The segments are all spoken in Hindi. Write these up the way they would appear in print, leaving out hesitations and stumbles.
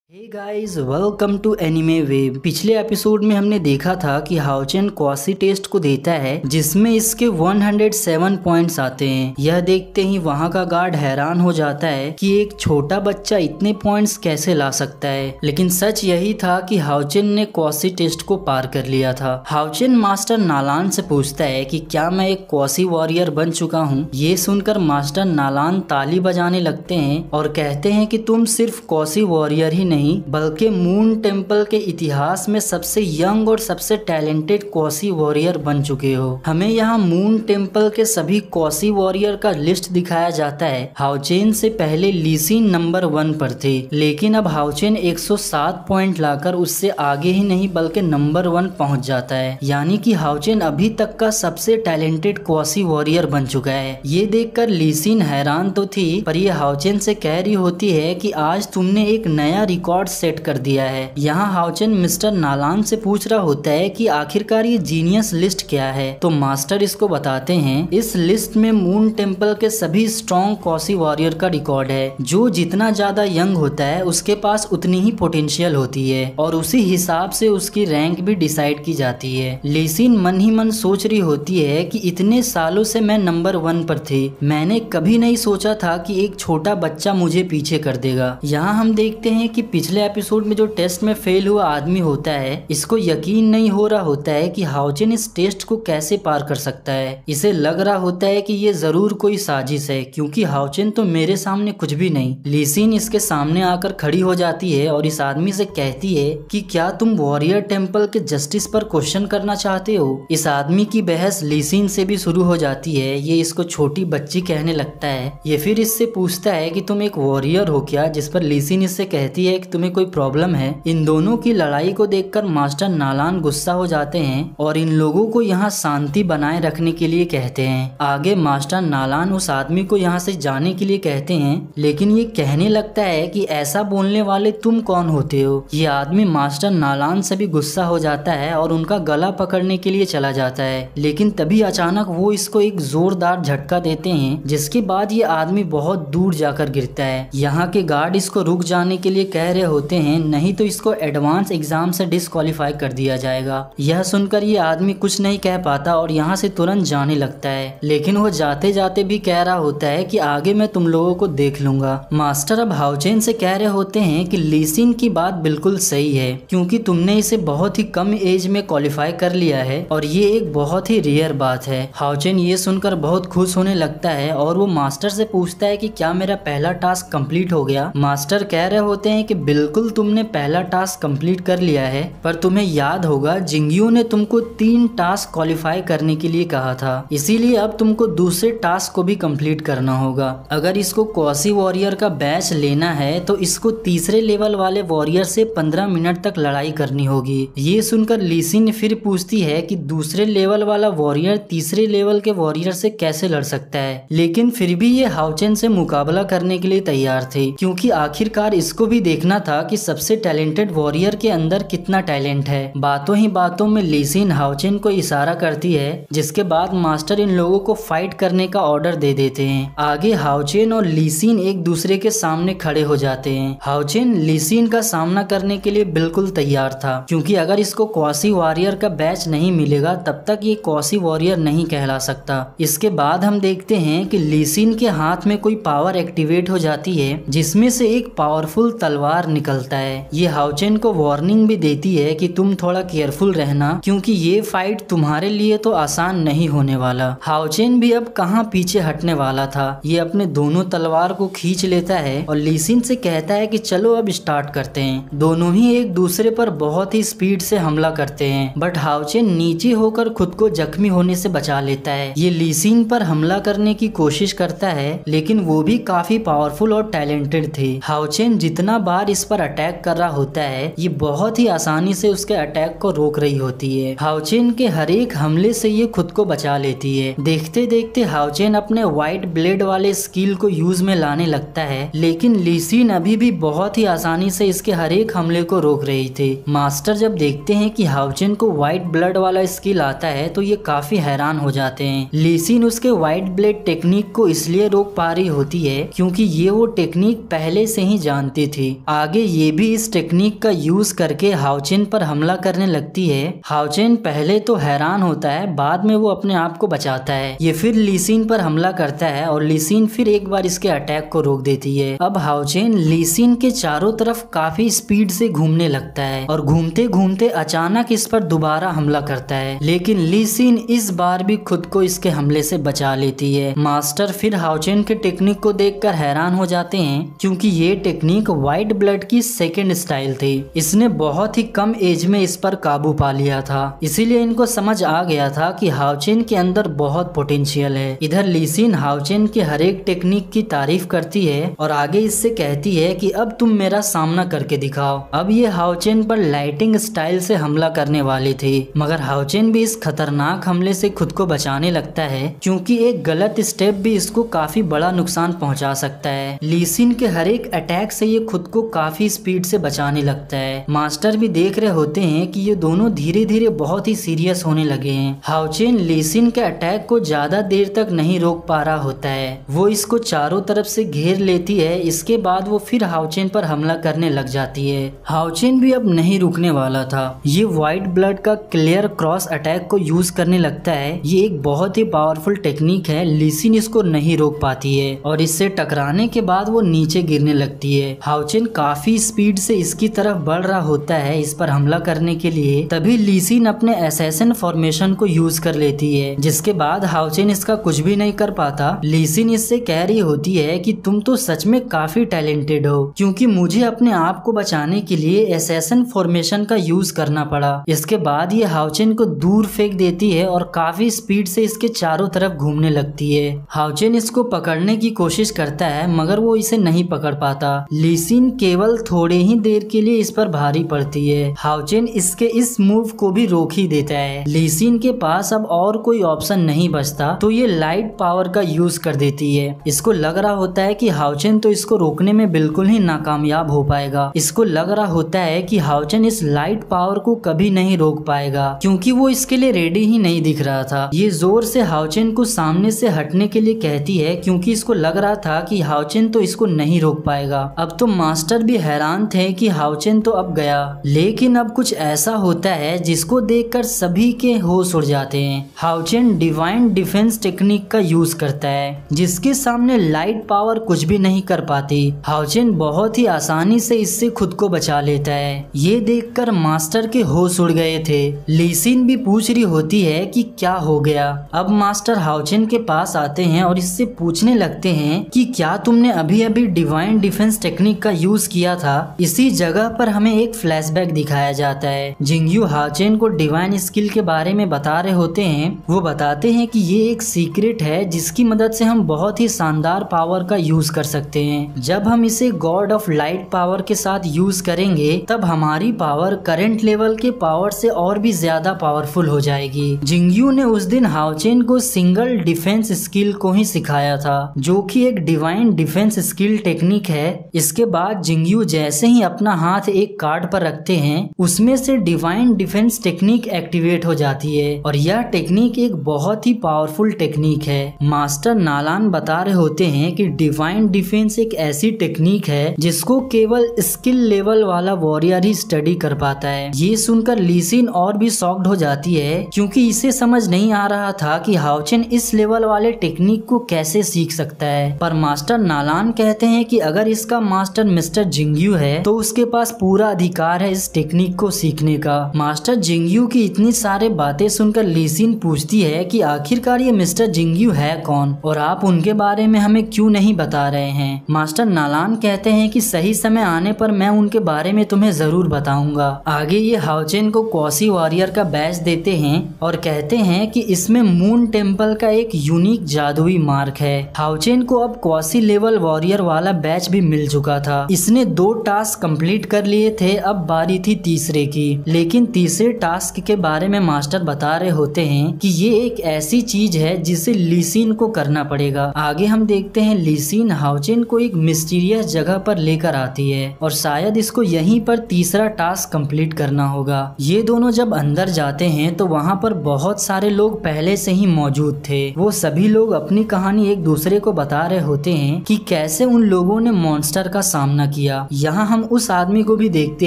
Hey guys, welcome to anime web. पिछले एपिसोड में हमने देखा था कि हाओचेन क्वासी टेस्ट को देता है जिसमें इसके 107 पॉइंट्स आते हैं। यह देखते ही वहां का गार्ड हैरान हो जाता है कि एक छोटा बच्चा इतने पॉइंट्स कैसे ला सकता है, लेकिन सच यही था कि हाओचेन ने क्वासी टेस्ट को पार कर लिया था। हाओचेन मास्टर नालान से पूछता है कि क्या मैं एक क्वासी वॉरियर बन चुका हूँ। ये सुनकर मास्टर नालान ताली बजाने लगते हैं और कहते हैं कि तुम सिर्फ क्वासी वॉरियर ही नहीं बल्कि मून टेम्पल के इतिहास में सबसे यंग और सबसे टैलेंटेड क्वासी वॉरियर बन चुके हो। हमें यहाँ मून टेम्पल के सभी क्वासी वॉरियर का लिस्ट दिखाया जाता है। हाओचेन से पहले लीसिन नंबर 1 पर थे, लेकिन अब हाओचेन 107 पॉइंट लाकर उससे आगे ही नहीं बल्कि नंबर 1 पहुंच जाता है। यानी कि हाओचेन अभी तक का सबसे टैलेंटेड क्वासी वॉरियर बन चुका है। ये देखकर लीसिन हैरान तो थी, पर ये हाओचेन से कह रही होती है कि आज तुमने एक नया रिकॉर्ड सेट कर दिया है। यहाँ हाओचेन मिस्टर नालान से पूछ रहा होता है कि आखिरकार ये जीनियस लिस्ट क्या है, तो मास्टर इसको बताते हैं इस लिस्ट में मून टेम्पल के सभी स्ट्रॉन्ग क्वासी वॉरियर का रिकॉर्ड है। जो जितना ज्यादा यंग होता है उसके पास उतनी ही पोटेंशियल होती है और उसी हिसाब से उसकी रैंक भी डिसाइड की जाती है। लीसिन मन ही मन सोच रही होती है कि इतने सालों से मैं नंबर 1 पर थी, मैंने कभी नहीं सोचा था कि एक छोटा बच्चा मुझे पीछे कर देगा। यहाँ हम देखते हैं कि पिछले एपिसोड में जो टेस्ट में फेल हुआ आदमी होता है, इसको यकीन नहीं हो रहा होता है कि हाओचेन इस टेस्ट को कैसे पार कर सकता है। इसे लग रहा होता है कि ये जरूर कोई साजिश है, क्योंकि हाओचेन तो मेरे सामने कुछ भी नहीं। लीसिन इसके सामने आकर खड़ी हो जाती है और इस आदमी से कहती है कि क्या तुम वॉरियर टेम्पल के जस्टिस पर क्वेश्चन करना चाहते हो। इस आदमी की बहस लीसिन से भी शुरू हो जाती है। ये इसको छोटी बच्ची कहने लगता है। ये फिर इससे पूछता है कि तुम एक वॉरियर हो क्या, जिस पर लीसिन इससे कहती है कि तुम्हें कोई प्रॉब्लम है। इन दोनों की लड़ाई को देखकर मास्टर नालान गुस्सा हो जाते हैं और इन लोगों को यहाँ शांति बनाए रखने के लिए कहते हैं। आगे मास्टर नालान उस आदमी को यहाँ से जाने के लिए कहते हैं, लेकिन ये कहने लगता है कि ऐसा बोलने वाले तुम कौन होते हो। ये आदमी मास्टर नालान से भी गुस्सा हो जाता है और उनका गला पकड़ने के लिए चला जाता है, लेकिन तभी अचानक वो इसको एक जोरदार झटका देते हैं, जिसके बाद ये आदमी बहुत दूर जाकर गिरता है। यहाँ के गार्ड इसको रुक जाने के लिए कह रहे होते हैं, नहीं तो इसको एडवांस एग्जाम से डिस्क्वालीफाई कर दिया जाएगा। यह सुनकर ये आदमी कुछ नहीं कह पाता और यहाँ से तुरंत जाने लगता है, लेकिन वो जाते जाते भी कह रहा होता है कि आगे मैं तुम लोगों को देख लूंगा। मास्टर अब हाओचेन से कह रहे होते हैं कि लीसिन की बात बिल्कुल सही है, क्योंकि तुमने इसे बहुत ही कम एज में क्वालिफाई कर लिया है और ये एक बहुत ही रेयर बात है। हाओचेन ये सुनकर बहुत खुश होने लगता है और वो मास्टर से पूछता है कि क्या मेरा पहला टास्क कंप्लीट हो गया। मास्टर कह रहे होते हैं कि बिल्कुल तुमने पहला टास्क कंप्लीट कर लिया है, पर तुम्हें याद होगा जिंगियो ने तुमको 3 टास्क क्वालिफाई करने के लिए कहा था, इसीलिए अब तुमको दूसरे टास्क को भी कंप्लीट करना होगा। अगर इसको क्वासी वॉरियर का बैच लेना है तो इसको तीसरे लेवल वाले वॉरियर से 15 मिनट तक लड़ाई करनी होगी। ये सुनकर लीसिन फिर पूछती है कि दूसरे लेवल वाला वॉरियर तीसरे लेवल के वॉरियर से कैसे लड़ सकता है, लेकिन फिर भी ये हाओचेन से मुकाबला करने के लिए तैयार थे, क्योंकि आखिरकार इसको भी देखना था कि सबसे टैलेंटेड वॉरियर के अंदर कितना टैलेंट है। बातों ही बातों में लीसिन हाओचेन को इशारा करती है, जिसके बाद मास्टर इन लोगों को फाइट करने का ऑर्डर दे देते हैं। आगे हाओचेन और लीसिन एक दूसरे के सामने खड़े हो जाते हैं। हाओचेन लीसिन का सामना करने के लिए बिल्कुल तैयार था, क्योंकि अगर इसको क्वासी वॉरियर का बैच नहीं मिलेगा तब तक ये क्वासी वॉरियर नहीं कहला सकता। इसके बाद हम देखते हैं कि लीसिन के हाथ में कोई पावर एक्टिवेट हो जाती है, जिसमें से एक पावरफुल तलवार निकलता है। ये हाओचेन को वार्निंग भी देती है कि तुम थोड़ा केयरफुल रहना, क्योंकि ये फाइट तुम्हारे लिए तो आसान नहीं होने वाला। हाओचेन भी अब कहाँ पीछे हटने वाला था। ये अपने दोनों तलवार को खींच लेता है और लीसिन से कहता है कि चलो अब स्टार्ट करते हैं। दोनों ही एक दूसरे पर बहुत ही स्पीड से हमला करते हैं, बट हाओचेन नीचे होकर खुद को जख्मी होने से बचा लेता है। ये लीसिन पर हमला करने की कोशिश करता है, लेकिन वो भी काफी पावरफुल और टैलेंटेड थे। हाओचेन जितना बार इस पर अटैक कर रहा होता है, ये बहुत ही आसानी से उसके अटैक को रोक रही होती है। हाओचेन के हर एक हमले से ये खुद को बचा लेती है। देखते देखते हाओचेन अपने व्हाइट ब्लेड वाले स्किल को यूज में लाने लगता है, लेकिन लीसिन अभी भी बहुत ही आसानी से इसके हर एक हमले को रोक रही थी। मास्टर जब देखते हैं कि हाओचेन को व्हाइट ब्लड वाला स्किल आता है तो ये काफी हैरान हो जाते हैं। लीसिन उसके व्हाइट ब्लेड टेक्निक को इसलिए रोक पा रही होती है क्योंकि ये वो टेक्निक पहले से ही जानती थी। आगे ये भी इस टेक्निक का यूज करके हाओचेन पर हमला करने लगती है। हाओचेन पहले तो हैरान होता है, बाद में वो अपने आप को बचाता है। ये फिर ली सिन पर हमला करता है और ली सिन फिर एक बार इसके अटैक को रोक देती है। अब हाओचेन ली सिन के चारों तरफ काफी स्पीड से घूमने लगता है और घूमते घूमते अचानक इस पर दोबारा हमला करता है, लेकिन ली सिन इस बार भी खुद को इसके हमले से बचा लेती है। मास्टर फिर हाओचेन के टेक्निक को देखकर हैरान हो जाते हैं, क्योंकि ये टेक्निक व्हाइट ब्लड की सेकेंड स्टाइल थी। इसने बहुत ही कम एज में इस पर काबू पा लिया था, इसीलिए इनको समझ आ गया था कि हाओचेन के अंदर बहुत पोटेंशियल है। इधर ली सिन हाओचेन के हर एक टेक्निक की तारीफ करती है और आगे इससे कहती है कि अब तुम मेरा सामना करके दिखाओ। अब ये हाओचेन पर लाइटिंग स्टाइल से हमला करने वाली थी, मगर हाओचेन भी इस खतरनाक हमले से खुद को बचाने लगता है, क्योंकि एक गलत स्टेप भी इसको काफी बड़ा नुकसान पहुंचा सकता है। ली सिन के हर एक अटैक से ये खुद को काफी स्पीड से बचाने लगता है। मास्टर भी देख रहे होते हैं कि ये दोनों धीरे धीरे बहुत ही सीरियस होने लगे हैं। हाओचेन ली सिन के अटैक को ज्यादा देर तक नहीं रोक पा रहा होता है, वो इसको चारों तरफ से घेर लेती है। इसके बाद वो फिर हाओचेन पर हमला करने लग जाती है। हाओचेन भी अब नहीं रुकने वाला था, ये व्हाइट ब्लड का क्लियर क्रॉस अटैक को यूज करने लगता है। ये एक बहुत ही पावरफुल टेक्निक है, ली सिन इसको नहीं रोक पाती है और इससे टकराने के बाद वो नीचे गिरने लगती है। हाओचेन काफी स्पीड से इसकी तरफ बढ़ रहा होता है इस पर हमला करने के लिए, तभी ली सिन अपने असैसिन फॉर्मेशन को यूज कर लेती है, जिसके बाद हाओचेन इसका कुछ भी नहीं कर पाता। ली सिन इससे कह रही होती है कि तुम तो सच में काफी टैलेंटेड हो, क्योंकि मुझे अपने आप को बचाने के लिए असैसिन फॉर्मेशन का यूज करना पड़ा। इसके बाद ये हाओचेन को दूर फेंक देती है और काफी स्पीड से इसके चारों तरफ घूमने लगती है। हाओचेन इसको पकड़ने की कोशिश करता है, मगर वो इसे नहीं पकड़ पाता। ली सिन केवल थोड़े ही देर के लिए इस पर भारी पड़ती है। हाओचेन इसके इस मूव को भी रोक ही देता है। ली सिन के पास अब और कोई ऑप्शन नहीं बचता, तो ये लाइट पावर का यूज कर देती है। इसको लग रहा होता है कि हाओचेन तो इसको रोकने में बिल्कुल ही नाकामयाब हो पाएगा। इसको लग रहा होता है कि हाओचेन इस लाइट पावर को कभी नहीं रोक पाएगा, क्योंकि वो इसके लिए रेडी ही नहीं दिख रहा था। ये जोर से हाओचेन को सामने से हटने के लिए कहती है, क्योंकि इसको लग रहा था कि हाओचेन तो इसको नहीं रोक पाएगा। अब तो मास्टर भी हैरान थे कि हाओचेन तो अब गया, लेकिन अब कुछ ऐसा होता है जिसको देखकर सभी के होश उड़ जाते हैं। हाओचेन डिवाइन डिफेंस टेक्निक का यूज करता है, जिसके सामने लाइट पावर कुछ भी नहीं कर पाती। हाओचेन बहुत ही आसानी से इससे खुद को बचा लेता है। ये देखकर मास्टर के होश उड़ गए थे। ली सिन भी पूछ रही होती है कि क्या हो गया। अब मास्टर हाओचेन के पास आते हैं और इससे पूछने लगते हैं कि क्या तुमने अभी अभी डिवाइन डिफेंस टेक्निक का यूज किया था। इसी जगह पर हमें एक फ्लैशबैक दिखाया जाता है। जिंगयू हाओचेन को डिवाइन स्किल के बारे में बता रहे होते हैं। वो बताते हैं कि ये एक सीक्रेट है जिसकी मदद से हम बहुत ही शानदार पावर का यूज कर सकते हैं। जब हम इसे गॉड ऑफ लाइट पावर के साथ यूज करेंगे, तब हमारी पावर करंट लेवल के पावर से और भी ज्यादा पावरफुल हो जाएगी। जिंगयू ने उस दिन हाओचेन को सिंगल डिफेंस स्किल को ही सिखाया था, जो कि एक डिवाइन डिफेंस स्किल टेक्निक है। इसके बाद जिंगयू जैसे ही अपना हाथ एक कार्ड पर रखते हैं, उसमें से डिवाइन डिफेंस टेक्निक एक्टिवेट हो जाती है और यह टेक्निक एक बहुत ही पावरफुल टेक्निक है। मास्टर नालान बता रहे होते हैं कि डिवाइन डिफेंस एक ऐसी टेक्निक है जिसको केवल स्किल लेवल वाला वॉरियर ही स्टडी कर पाता है। ये सुनकर ली सिन और भी शॉक्ड हो जाती है, क्योंकि इसे समझ नहीं आ रहा था कि हाओचेन इस लेवल वाले टेक्निक को कैसे सीख सकता है। पर मास्टर नालान कहते हैं कि अगर इसका मास्टर मिस्टर जिंगयू है, तो उसके पास पूरा अधिकार है इस टेक्निक को सीखने का। मास्टर जिंगयू की इतनी सारे बातें सुनकर ली सिन पूछती है कि आखिरकार ये मिस्टर जिंगयू है कौन और आप उनके बारे में हमें क्यों नहीं बता रहे हैं। मास्टर नालान कहते हैं कि सही समय आने पर मैं उनके बारे में तुम्हें जरूर बताऊंगा। आगे ये हाओचेन को क्वासी वॉरियर का बैच देते हैं और कहते हैं कि इसमें मून टेम्पल का एक यूनिक जादुई मार्क है। हाओचेन को अब क्वासी लेवल वॉरियर वाला बैच भी मिल चुका था। इसने 2 टास्क कंप्लीट कर लिए थे, अब बारी थी तीसरे की। लेकिन तीसरे टास्क के बारे में मास्टर बता रहे होते हैं कि ये एक ऐसी चीज है जिसे ली सिन को करना पड़ेगा। आगे हम देखते हैं ली सिन हाओचेन को एक मिस्टीरियस जगह पर लेकर आती है और शायद इसको यहीं पर तीसरा टास्क कंप्लीट करना होगा। ये दोनों जब अंदर जाते हैं तो वहाँ पर बहुत सारे लोग पहले से ही मौजूद थे। वो सभी लोग अपनी कहानी एक दूसरे को बता रहे होते हैं कि कैसे उन लोगों ने मॉन्स्टर का सामना किया किया। यहाँ हम उस आदमी को भी देखते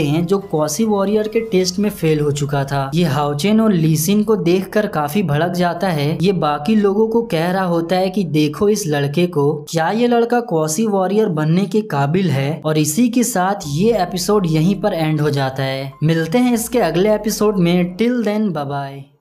हैं जो क्वासी वॉरियर के टेस्ट में फेल हो चुका था। ये हाओचेन और लीसिन को देखकर काफी भड़क जाता है। ये बाकी लोगों को कह रहा होता है कि देखो इस लड़के को, क्या ये लड़का क्वासी वॉरियर बनने के काबिल है। और इसी के साथ ये एपिसोड यहीं पर एंड हो जाता है। मिलते हैं इसके अगले एपिसोड में। Till then bye bye.